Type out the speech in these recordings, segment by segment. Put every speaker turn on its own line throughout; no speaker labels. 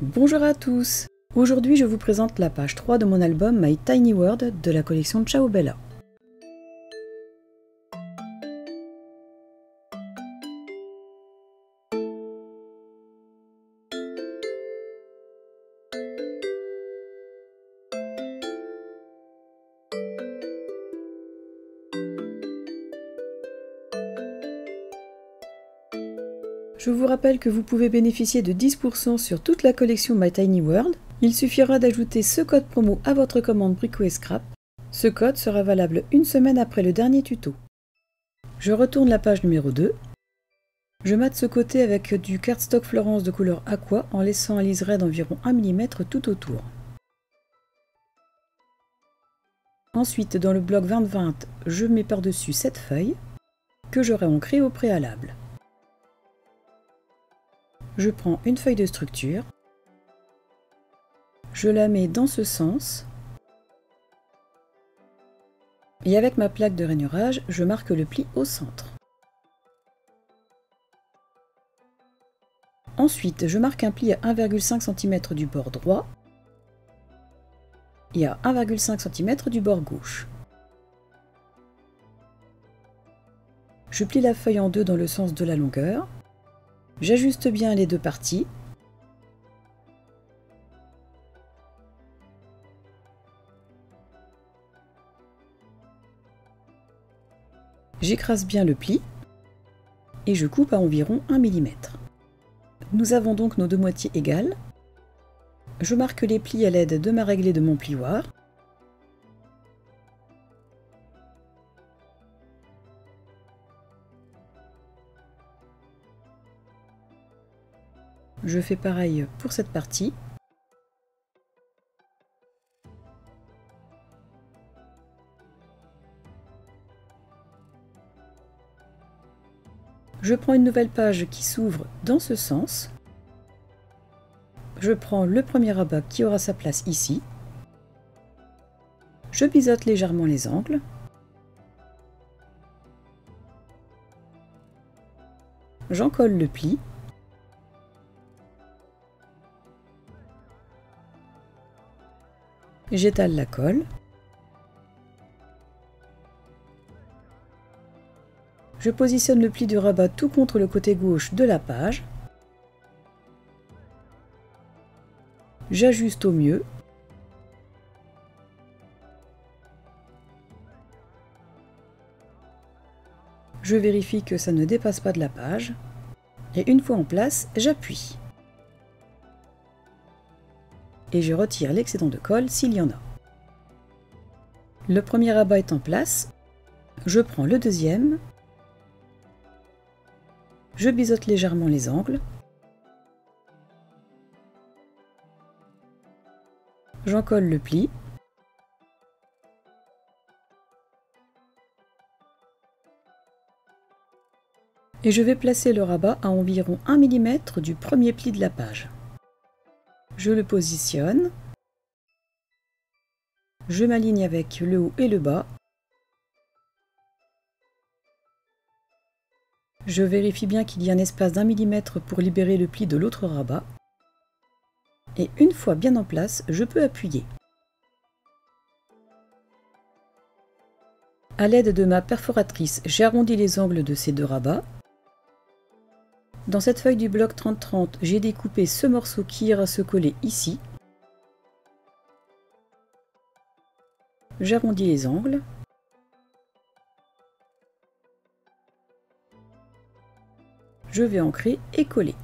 Bonjour à tous! Aujourd'hui je vous présente la page 3 de mon album My Tiny World de la collection Ciao Bella. Je vous rappelle que vous pouvez bénéficier de 10% sur toute la collection My Tiny World. Il suffira d'ajouter ce code promo à votre commande Brico et Scrap. Ce code sera valable une semaine après le dernier tuto. Je retourne la page numéro 2. Je mate ce côté avec du cardstock Florence de couleur aqua en laissant un liseré d'environ 1 mm tout autour. Ensuite, dans le bloc 20-20, je mets par-dessus cette feuille que j'aurai ancrée au préalable. Je prends une feuille de structure, je la mets dans ce sens et avec ma plaque de rainurage, je marque le pli au centre. Ensuite, je marque un pli à 1,5 cm du bord droit et à 1,5 cm du bord gauche. Je plie la feuille en deux dans le sens de la longueur. J'ajuste bien les deux parties. J'écrase bien le pli et je coupe à environ 1 mm. Nous avons donc nos deux moitiés égales. Je marque les plis à l'aide de ma réglée de mon plioir. Je fais pareil pour cette partie. Je prends une nouvelle page qui s'ouvre dans ce sens. Je prends le premier rabat qui aura sa place ici. Je biseaute légèrement les angles. J'encolle le pli. J'étale la colle. Je positionne le pli du rabat tout contre le côté gauche de la page. J'ajuste au mieux. Je vérifie que ça ne dépasse pas de la page. Et une fois en place, j'appuie. Et je retire l'excédent de colle s'il y en a. Le premier rabat est en place, je prends le deuxième, je biseaute légèrement les angles, j'encolle le pli, et je vais placer le rabat à environ 1 mm du premier pli de la page. Je le positionne, je m'aligne avec le haut et le bas, je vérifie bien qu'il y a un espace d'1 mm pour libérer le pli de l'autre rabat, et une fois bien en place, je peux appuyer. À l'aide de ma perforatrice, j'ai arrondi les angles de ces deux rabats. Dans cette feuille du bloc 30-30, j'ai découpé ce morceau qui ira se coller ici. J'arrondis les angles. Je vais ancrer et coller.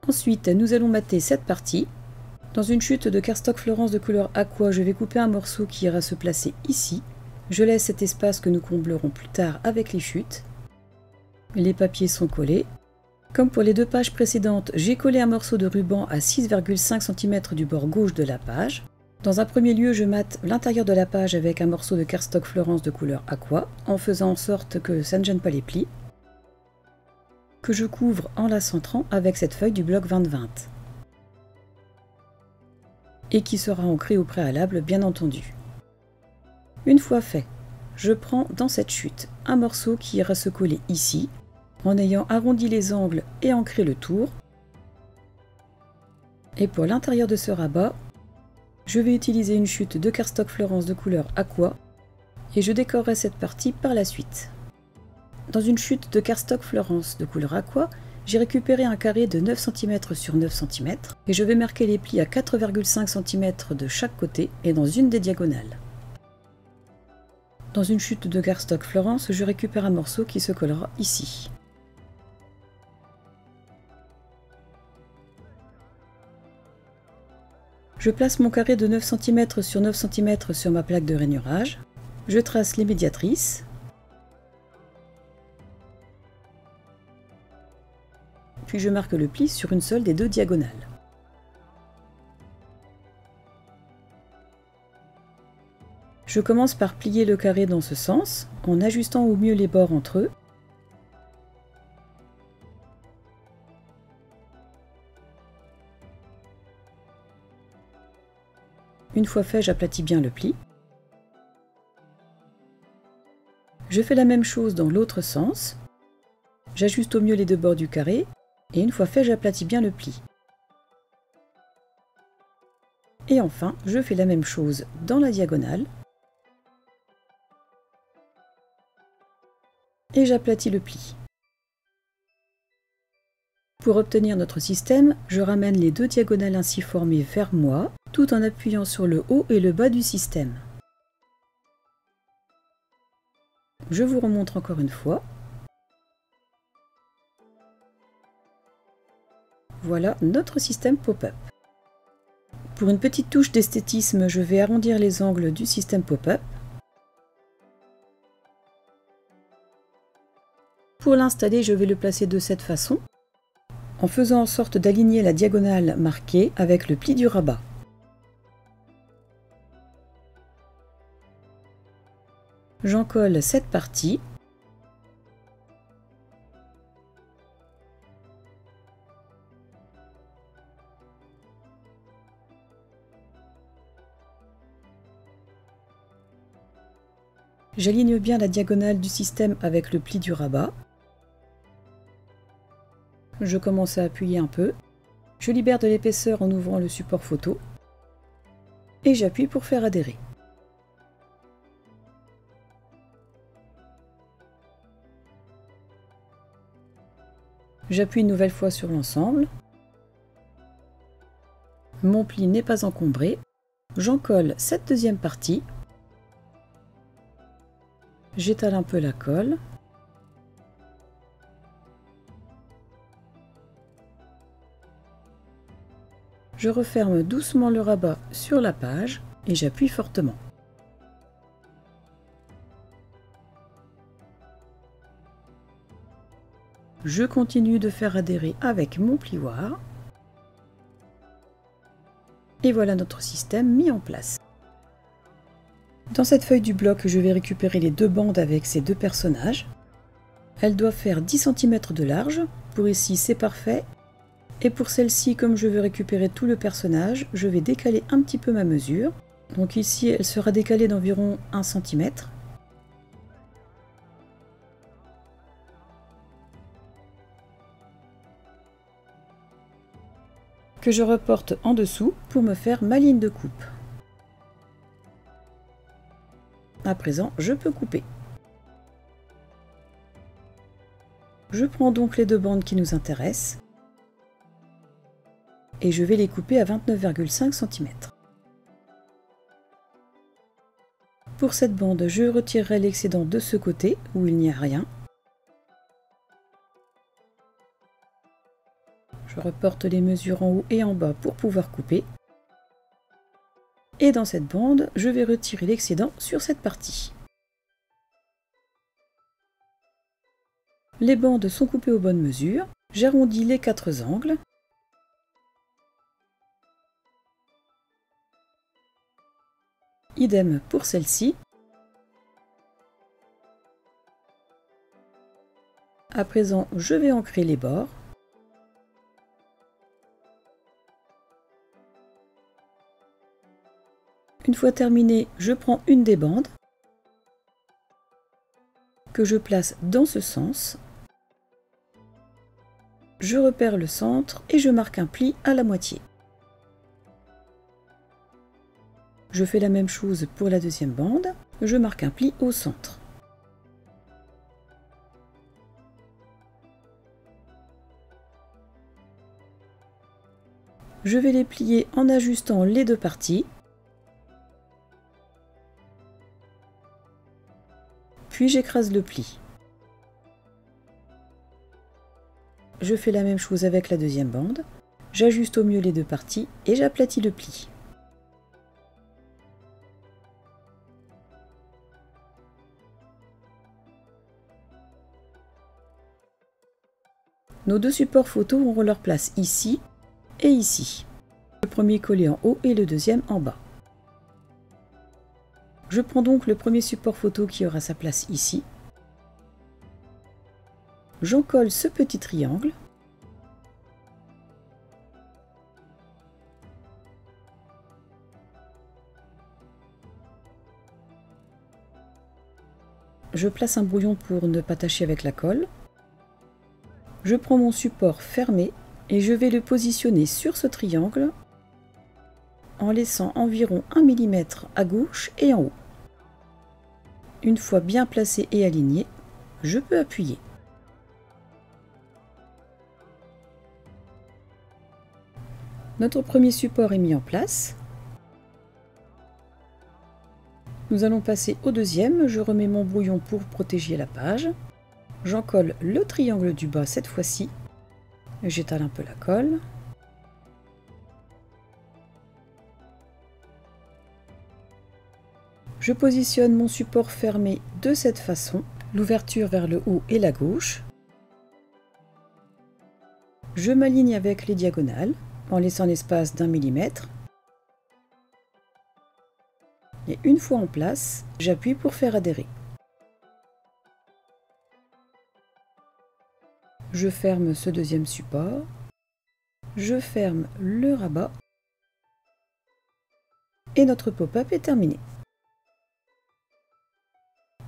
Ensuite, nous allons mater cette partie. Dans une chute de cardstock Florence de couleur aqua, je vais couper un morceau qui ira se placer ici. Je laisse cet espace que nous comblerons plus tard avec les chutes. Les papiers sont collés. Comme pour les deux pages précédentes, j'ai collé un morceau de ruban à 6,5 cm du bord gauche de la page. Dans un premier lieu, je mate l'intérieur de la page avec un morceau de cardstock Florence de couleur aqua, en faisant en sorte que ça ne gêne pas les plis, que je couvre en la centrant avec cette feuille du bloc 20-20, et qui sera ancrée au préalable, bien entendu. Une fois fait, je prends dans cette chute un morceau qui ira se coller ici. en ayant arrondi les angles et ancré le tour. Et pour l'intérieur de ce rabat, je vais utiliser une chute de cardstock Florence de couleur aqua et je décorerai cette partie par la suite. Dans une chute de cardstock Florence de couleur aqua, j'ai récupéré un carré de 9 cm sur 9 cm et je vais marquer les plis à 4,5 cm de chaque côté et dans une des diagonales. Dans une chute de cardstock Florence, je récupère un morceau qui se collera ici. Je place mon carré de 9 cm sur 9 cm sur ma plaque de rainurage. Je trace les médiatrices. Puis je marque le pli sur une seule des deux diagonales. Je commence par plier le carré dans ce sens, en ajustant au mieux les bords entre eux. Une fois fait, j'aplatis bien le pli. Je fais la même chose dans l'autre sens. J'ajuste au mieux les deux bords du carré, et une fois fait, j'aplatis bien le pli. Et enfin, je fais la même chose dans la diagonale. Et j'aplatis le pli. Pour obtenir notre système, je ramène les deux diagonales ainsi formées vers moi, tout en appuyant sur le haut et le bas du système. Je vous remontre encore une fois. Voilà notre système pop-up. Pour une petite touche d'esthétisme, je vais arrondir les angles du système pop-up. Pour l'installer, je vais le placer de cette façon, en faisant en sorte d'aligner la diagonale marquée avec le pli du rabat. J'en colle cette partie. J'aligne bien la diagonale du système avec le pli du rabat. Je commence à appuyer un peu. Je libère de l'épaisseur en ouvrant le support photo. Et j'appuie pour faire adhérer. J'appuie une nouvelle fois sur l'ensemble. Mon pli n'est pas encombré. J'en colle cette deuxième partie. J'étale un peu la colle. Je referme doucement le rabat sur la page et j'appuie fortement. Je continue de faire adhérer avec mon plioir. Et voilà notre système mis en place. Dans cette feuille du bloc, je vais récupérer les deux bandes avec ces deux personnages. Elles doivent faire 10 cm de large. Pour ici, c'est parfait. Et pour celle-ci, comme je veux récupérer tout le personnage, je vais décaler un petit peu ma mesure. Donc ici, elle sera décalée d'environ 1 cm. Que je reporte en dessous pour me faire ma ligne de coupe. À présent, je peux couper. Je prends donc les deux bandes qui nous intéressent et je vais les couper à 29,5 cm. Pour cette bande, je retirerai l'excédent de ce côté où il n'y a rien. Je reporte les mesures en haut et en bas pour pouvoir couper. Et dans cette bande, je vais retirer l'excédent sur cette partie. Les bandes sont coupées aux bonnes mesures. J'arrondis les 4 angles. Idem pour celle-ci. À présent, je vais ancrer les bords. Une fois terminé, je prends une des bandes que je place dans ce sens. Je repère le centre et je marque un pli à la moitié. Je fais la même chose pour la deuxième bande, je marque un pli au centre. Je vais les plier en ajustant les deux parties. Puis j'écrase le pli. Je fais la même chose avec la deuxième bande. J'ajuste au mieux les deux parties et j'aplatis le pli. Nos deux supports photos auront leur place ici et ici. Le premier collé en haut et le deuxième en bas. Je prends donc le premier support photo qui aura sa place ici. J'en colle ce petit triangle. Je place un brouillon pour ne pas tacher avec la colle. Je prends mon support fermé et je vais le positionner sur ce triangle en laissant environ 1 mm à gauche et en haut. Une fois bien placé et aligné, je peux appuyer. Notre premier support est mis en place. Nous allons passer au deuxième. Je remets mon brouillon pour protéger la page. J'en colle le triangle du bas cette fois-ci. J'étale un peu la colle. Je positionne mon support fermé de cette façon, l'ouverture vers le haut et la gauche. Je m'aligne avec les diagonales en laissant l'espace d'1 mm. Et une fois en place, j'appuie pour faire adhérer. Je ferme ce deuxième support. Je ferme le rabat. Et notre pop-up est terminé.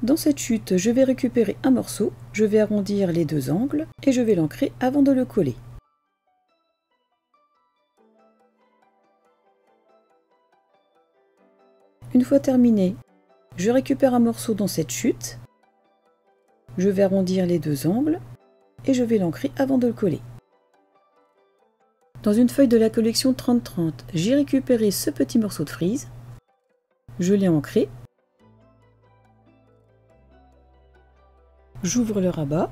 Dans cette chute, je vais récupérer un morceau, je vais arrondir les deux angles et je vais l'ancrer avant de le coller. Une fois terminé, je récupère un morceau dans cette chute, je vais arrondir les deux angles et je vais l'ancrer avant de le coller. Dans une feuille de la collection 30-30, j'ai récupéré ce petit morceau de frise, je l'ai ancré, j'ouvre le rabat,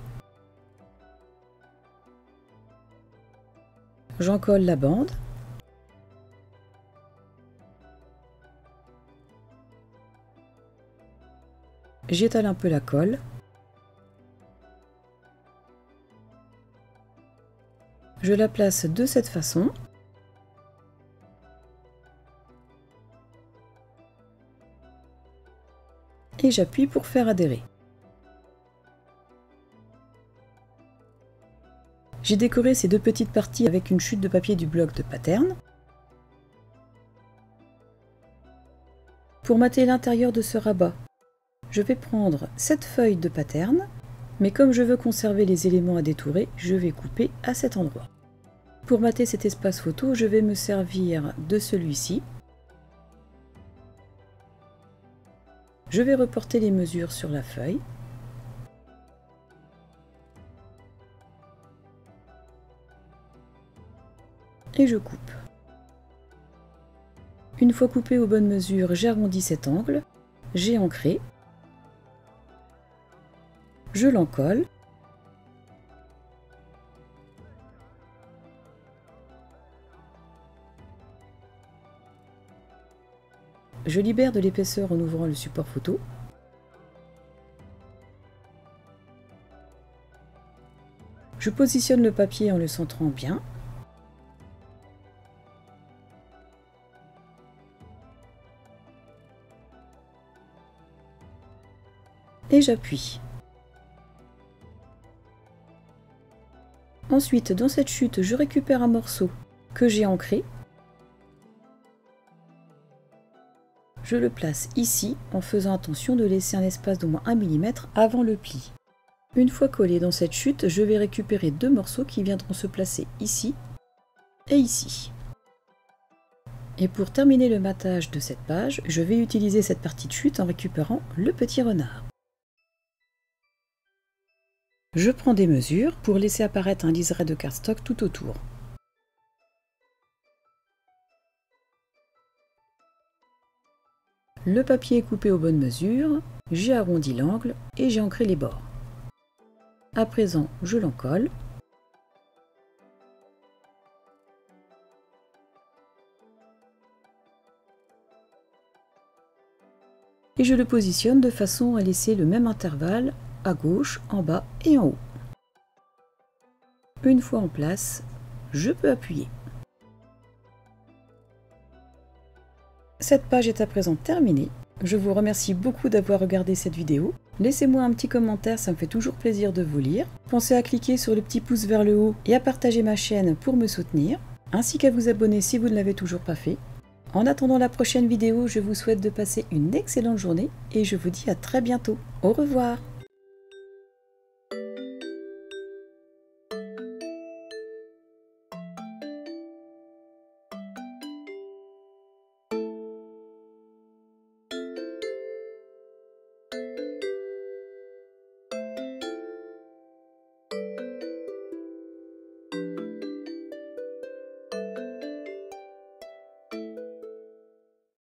j'en colle la bande, j'étale un peu la colle, je la place de cette façon, et j'appuie pour faire adhérer. J'ai décoré ces deux petites parties avec une chute de papier du bloc de Pattern. Pour mater l'intérieur de ce rabat, je vais prendre cette feuille de Pattern, mais comme je veux conserver les éléments à détourer, je vais couper à cet endroit. Pour mater cet espace photo, je vais me servir de celui-ci. Je vais reporter les mesures sur la feuille. Et je coupe. Une fois coupé aux bonnes mesures, j'arrondis cet angle, j'ai ancré, je l'encolle, je libère de l'épaisseur en ouvrant le support photo, je positionne le papier en le centrant bien, et j'appuie. Ensuite, dans cette chute, je récupère un morceau que j'ai ancré. Je le place ici en faisant attention de laisser un espace d'au moins 1 mm avant le pli. Une fois collé dans cette chute, je vais récupérer 2 morceaux qui viendront se placer ici et ici. Et pour terminer le matage de cette page, je vais utiliser cette partie de chute en récupérant le petit renard. Je prends des mesures pour laisser apparaître un liseré de cardstock tout autour. Le papier est coupé aux bonnes mesures, j'ai arrondi l'angle et j'ai ancré les bords. À présent, je l'encolle. Et je le positionne de façon à laisser le même intervalle à gauche, en bas et en haut. Une fois en place, je peux appuyer. Cette page est à présent terminée. Je vous remercie beaucoup d'avoir regardé cette vidéo. Laissez-moi un petit commentaire, ça me fait toujours plaisir de vous lire. Pensez à cliquer sur le petit pouce vers le haut et à partager ma chaîne pour me soutenir, ainsi qu'à vous abonner si vous ne l'avez toujours pas fait. En attendant la prochaine vidéo, je vous souhaite de passer une excellente journée et je vous dis à très bientôt. Au revoir!